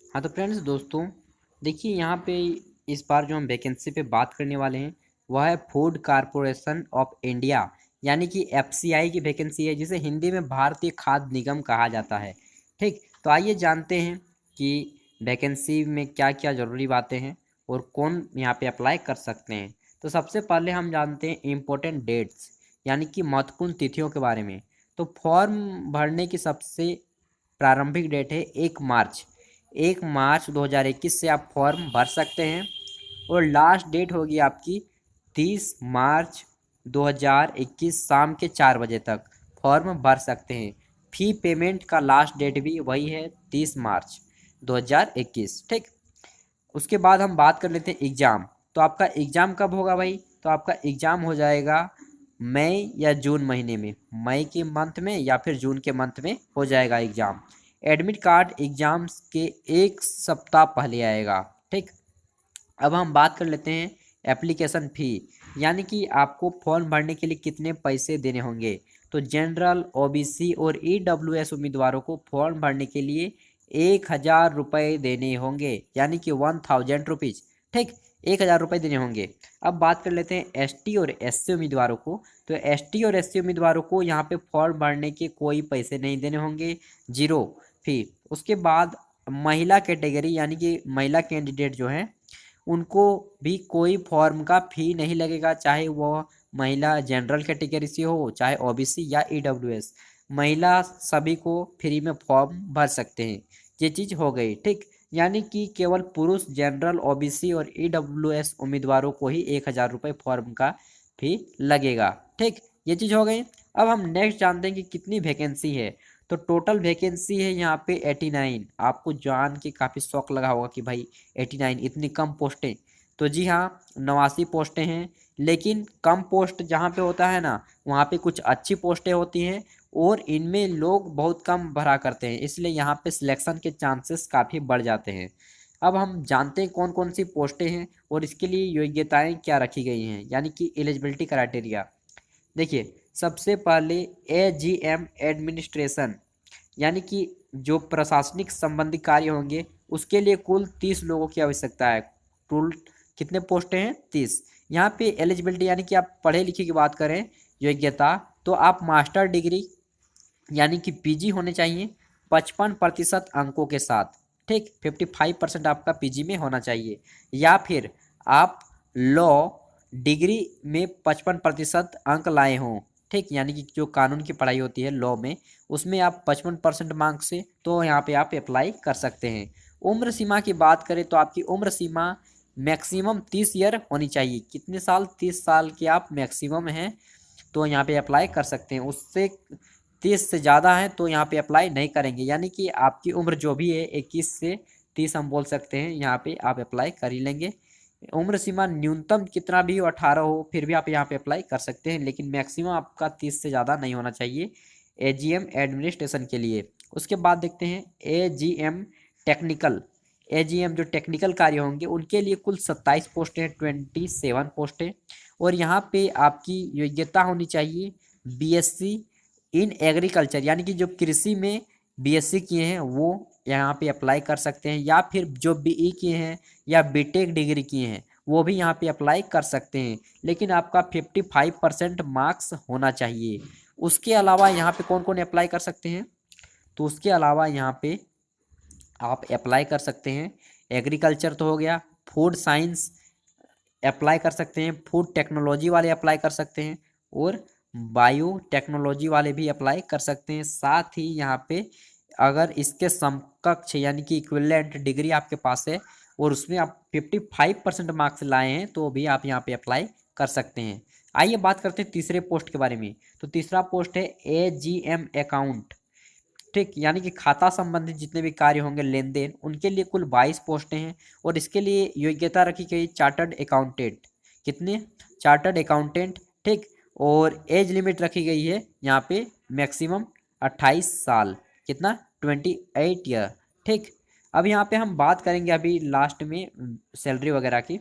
हाँ तो फ्रेंड्स दोस्तों, देखिए यहाँ पे इस बार जो हम वैकेंसी पे बात करने वाले हैं वह है फूड कारपोरेशन ऑफ इंडिया, यानी कि एफसीआई की वैकेंसी है, जिसे हिंदी में भारतीय खाद्य निगम कहा जाता है। ठीक, तो आइए जानते हैं कि वैकेंसी में क्या क्या ज़रूरी बातें हैं और कौन यहाँ पे अप्लाई कर सकते हैं। तो सबसे पहले हम जानते हैं इम्पोर्टेंट डेट्स, यानी कि महत्वपूर्ण तिथियों के बारे में। तो फॉर्म भरने की सबसे प्रारंभिक डेट है 1 मार्च। 1 मार्च 2021 से आप फॉर्म भर सकते हैं और लास्ट डेट होगी आपकी 30 मार्च 2021 शाम के 4 बजे तक फॉर्म भर सकते हैं। फी पेमेंट का लास्ट डेट भी वही है 30 मार्च 2021। ठीक, उसके बाद हम बात कर लेते हैं एग्ज़ाम। तो आपका एग्ज़ाम कब होगा भाई? तो आपका एग्ज़ाम हो जाएगा मई या जून महीने में, मई के मंथ में या फिर जून के मंथ में हो जाएगा एग्ज़ाम। एडमिट कार्ड एग्ज़ाम्स के 1 सप्ताह पहले आएगा। ठीक, अब हम बात कर लेते हैं एप्लीकेशन फ़ी, यानी कि आपको फॉर्म भरने के लिए कितने पैसे देने होंगे। तो जनरल, ओबीसी और ईडब्ल्यूएस उम्मीदवारों को फॉर्म भरने के लिए 1,000 रुपये देने होंगे, यानी कि 1,000 रुपीज़। ठीक, 1,000 रुपये देने होंगे। अब बात कर लेते हैं एसटी और एससी उम्मीदवारों को। तो एसटी और एससी उम्मीदवारों को यहाँ पे फॉर्म भरने के कोई पैसे नहीं देने होंगे, जीरो फी। उसके बाद महिला कैटेगरी, यानी कि महिला कैंडिडेट जो हैं उनको भी कोई फॉर्म का फ़ी नहीं लगेगा, चाहे वो महिला जनरल कैटेगरी से हो, चाहे ओबीसी या ईडब्ल्यूएस। महिला सभी को फ्री में फॉर्म भर सकते हैं। ये चीज़ हो गई। ठीक, यानी कि केवल पुरुष जनरल, ओबीसी और ईडब्ल्यूएस उम्मीदवारों को ही 1,000 रुपये फॉर्म का फ़ी लगेगा। ठीक, ये चीज़ हो गई। अब हम नेक्स्ट जानते हैं कि कितनी वैकेंसी है। तो टोटल वैकेंसी है यहाँ पे 89। आपको जान के काफ़ी शौक लगा होगा कि भाई 89 इतनी कम पोस्टें। तो जी हाँ, 89 पोस्टें हैं, लेकिन कम पोस्ट जहाँ पे होता है ना, वहाँ पे कुछ अच्छी पोस्टें होती हैं और इनमें लोग बहुत कम भरा करते हैं, इसलिए यहाँ पे सिलेक्शन के चांसेस काफ़ी बढ़ जाते हैं। अब हम जानते हैं कौन कौन सी पोस्टें हैं और इसके लिए योग्यताएं क्या रखी गई हैं, यानी कि एलिजिबिलिटी क्राइटेरिया। देखिए, सबसे पहले एजीएम एडमिनिस्ट्रेशन, यानी कि जो प्रशासनिक संबंधी कार्य होंगे उसके लिए कुल 30 लोगों की आवश्यकता है। कुल कितने पोस्टें हैं? 30। यहाँ पे एलिजिबिलिटी, यानी कि आप पढ़े लिखे की बात करें, योग्यता, तो आप मास्टर डिग्री यानी कि पीजी होने चाहिए 55% अंकों के साथ। ठीक, 55% आपका पीजी में होना चाहिए। या फिर आप लॉ डिग्री में 55% अंक लाए हों। ठीक, यानी कि जो कानून की पढ़ाई होती है लॉ में, उसमें आप 55% मार्क्स से तो यहाँ पे आप अप्लाई कर सकते हैं। उम्र सीमा की बात करें तो आपकी उम्र सीमा मैक्सिमम 30 ईयर होनी चाहिए। कितने साल? 30 साल के आप मैक्सिमम हैं तो यहाँ पे अप्लाई कर सकते हैं। उससे 30 से ज़्यादा है तो यहाँ पे अप्लाई नहीं करेंगे, यानी कि आपकी उम्र जो भी है 21 से 30 हम बोल सकते हैं, यहाँ पे आप अप्लाई कर ही लेंगे। उम्र सीमा न्यूनतम कितना भी हो, 18 हो, फिर भी आप यहाँ पे अप्लाई कर सकते हैं, लेकिन मैक्सिमम आपका 30 से ज़्यादा नहीं होना चाहिए एजीएम एडमिनिस्ट्रेशन के लिए। उसके बाद देखते हैं एजीएम टेक्निकल। एजीएम जो टेक्निकल कार्य होंगे उनके लिए कुल 27 पोस्टें हैं, 27 पोस्टें। और यहाँ पे आपकी योग्यता होनी चाहिए बीएससी इन एग्रीकल्चर, यानी कि जो कृषि में बीएससी किए हैं वो यहाँ पे अप्लाई कर सकते हैं, या फिर जो बीई किए हैं या बीटेक डिग्री किए हैं वो भी यहाँ पे अप्लाई कर सकते हैं, लेकिन आपका 55% मार्क्स होना चाहिए। उसके अलावा यहाँ पे कौन कौन अप्लाई कर सकते हैं? तो उसके अलावा यहाँ पे आप अप्लाई कर सकते हैं, एग्रीकल्चर तो हो गया, फूड साइंस अप्लाई कर सकते हैं, फूड टेक्नोलॉजी वाले अप्लाई कर सकते हैं और बायो टेक्नोलॉजी वाले भी अप्लाई कर सकते हैं। साथ ही यहाँ पे अगर इसके समकक्ष यानी कि इक्विवेलेंट डिग्री आपके पास है और उसमें आप 55% मार्क्स लाए हैं तो भी आप यहाँ पे अप्लाई कर सकते हैं। आइए बात करते हैं तीसरे पोस्ट के बारे में। तो तीसरा पोस्ट है एजीएम अकाउंट। ठीक, यानी कि खाता संबंधित जितने भी कार्य होंगे, लेन देन, उनके लिए कुल 22 पोस्टें हैं और इसके लिए योग्यता रखी गई चार्टर्ड अकाउंटेंट। कितने? Chartered accountant. ठीक, और एज लिमिट रखी गई है यहाँ पे मैक्सिमम 28 साल। कितना? 28 ईयर। ठीक, अब यहाँ पे हम बात करेंगे अभी लास्ट में सैलरी वगैरह की।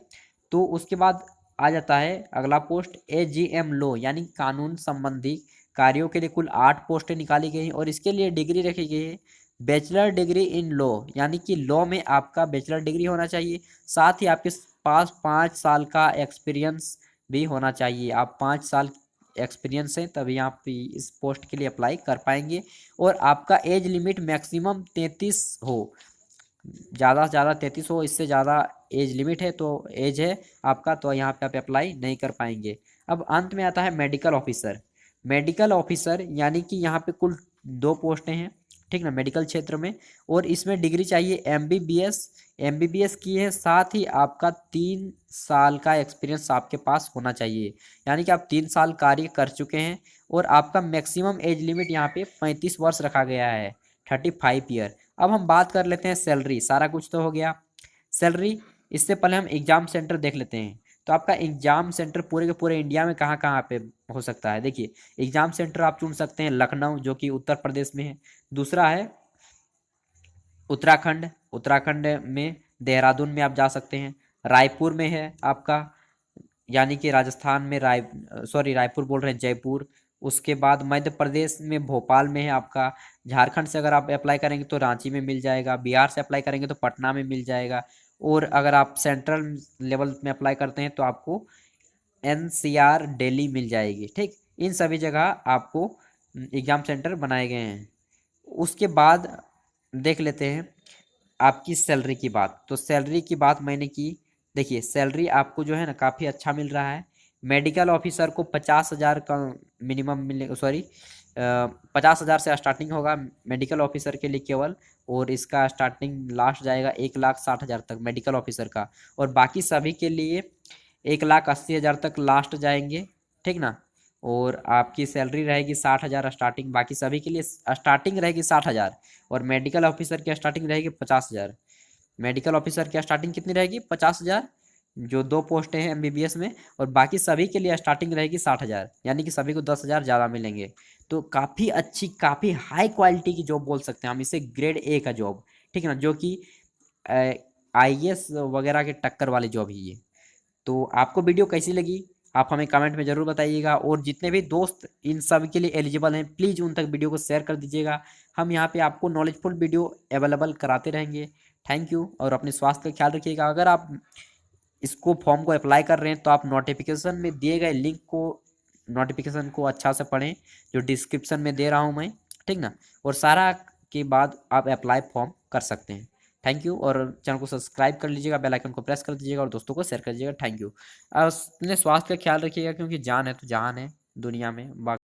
तो उसके बाद आ जाता है अगला पोस्ट एजीएम लो, यानी कानून संबंधी कार्यों के लिए कुल 8 पोस्टें निकाली गई हैं और इसके लिए डिग्री रखी गई है बैचलर डिग्री इन लॉ, यानी कि लॉ में आपका बैचलर डिग्री होना चाहिए, साथ ही आपके पास 5 साल का एक्सपीरियंस भी होना चाहिए। आप 5 साल एक्सपीरियंस है तभी आप इस पोस्ट के लिए अप्लाई कर पाएंगे। और आपका एज लिमिट मैक्सिमम 33 हो, ज़्यादा से ज़्यादा 33 हो, इससे ज़्यादा एज लिमिट है तो एज है आपका, तो यहाँ पे आप अप्लाई नहीं कर पाएंगे। अब अंत में आता है मेडिकल ऑफिसर। मेडिकल ऑफिसर यानी कि यहाँ पे कुल 2 पोस्टें हैं, ठीक ना, मेडिकल क्षेत्र में। और इसमें डिग्री चाहिए एमबीबीएस, एमबीबीएस की है, साथ ही आपका 3 साल का एक्सपीरियंस आपके पास होना चाहिए, यानी कि आप 3 साल कार्य कर चुके हैं। और आपका मैक्सिमम एज लिमिट यहाँ पे 35 वर्ष रखा गया है, 35 ईयर। अब हम बात कर लेते हैं सैलरी, सारा कुछ तो हो गया सैलरी। इससे पहले हम एग्जाम सेंटर देख लेते हैं। तो आपका एग्जाम सेंटर पूरे के पूरे इंडिया में कहाँ कहाँ पे हो सकता है, देखिए एग्जाम सेंटर आप चुन सकते हैं लखनऊ, जो कि उत्तर प्रदेश में है। दूसरा है उत्तराखंड, उत्तराखंड में देहरादून में आप जा सकते हैं। रायपुर में है आपका, यानी कि राजस्थान में रायपुर बोल रहे हैं, जयपुर। उसके बाद मध्य प्रदेश में भोपाल में है आपका। झारखंड से अगर आप अप्लाई करेंगे तो रांची में मिल जाएगा। बिहार से अप्लाई करेंगे तो पटना में मिल जाएगा। और अगर आप सेंट्रल लेवल में अप्लाई करते हैं तो आपको एनसीआर दिल्ली मिल जाएगी, ठीक। इन सभी जगह आपको एग्जाम सेंटर बनाए गए हैं। उसके बाद देख लेते हैं आपकी सैलरी की बात। तो सैलरी की बात मैंने की, देखिए सैलरी आपको जो है ना काफ़ी अच्छा मिल रहा है। मेडिकल ऑफिसर को 50,000 का मिनिमम मिले, सॉरी 50,000 से स्टार्टिंग होगा मेडिकल ऑफिसर के लिए केवल। और इसका स्टार्टिंग लास्ट जाएगा 1,60,000 तक मेडिकल ऑफिसर का। और बाकी सभी के लिए 1,80,000 तक लास्ट जाएंगे, ठीक ना। और आपकी सैलरी रहेगी 60,000 स्टार्टिंग, बाकी सभी के लिए स्टार्टिंग रहेगी 60,000। और मेडिकल ऑफिसर की स्टार्टिंग रहेगी 50,000। मेडिकल ऑफिसर की स्टार्टिंग कितनी रहेगी 50,000, जो 2 पोस्टें हैं एमबीबीएस में। और बाकी सभी के लिए स्टार्टिंग रहेगी 60,000, यानी कि सभी को 10,000 ज़्यादा मिलेंगे। तो काफ़ी अच्छी, काफ़ी हाई क्वालिटी की जॉब बोल सकते हैं हम इसे, ग्रेड ए का जॉब, ठीक है ना, जो कि आईएएस वगैरह के टक्कर वाली जॉब ही है। तो आपको वीडियो कैसी लगी आप हमें कमेंट में ज़रूर बताइएगा। और जितने भी दोस्त इन सब के लिए एलिजिबल हैं प्लीज़ उन तक वीडियो को शेयर कर दीजिएगा। हम यहाँ पे आपको नॉलेजफुल वीडियो अवेलेबल कराते रहेंगे। Thank you. और अपने स्वास्थ्य का ख्याल रखिएगा। अगर आप इसको फॉर्म को अप्लाई कर रहे हैं तो आप नोटिफिकेशन में दिए गए लिंक को, नोटिफिकेशन को अच्छा से पढ़ें, जो डिस्क्रिप्शन में दे रहा हूँ मैं, ठीक ना। और सारा के बाद आप अप्लाई फॉर्म कर सकते हैं। Thank you. और चैनल को सब्सक्राइब कर लीजिएगा, बेल आइकन को प्रेस कर दीजिएगा और दोस्तों को शेयर कर दीजिएगा। Thank you. अपने स्वास्थ्य का ख्याल रखिएगा, क्योंकि जान है तो जहान है दुनिया में।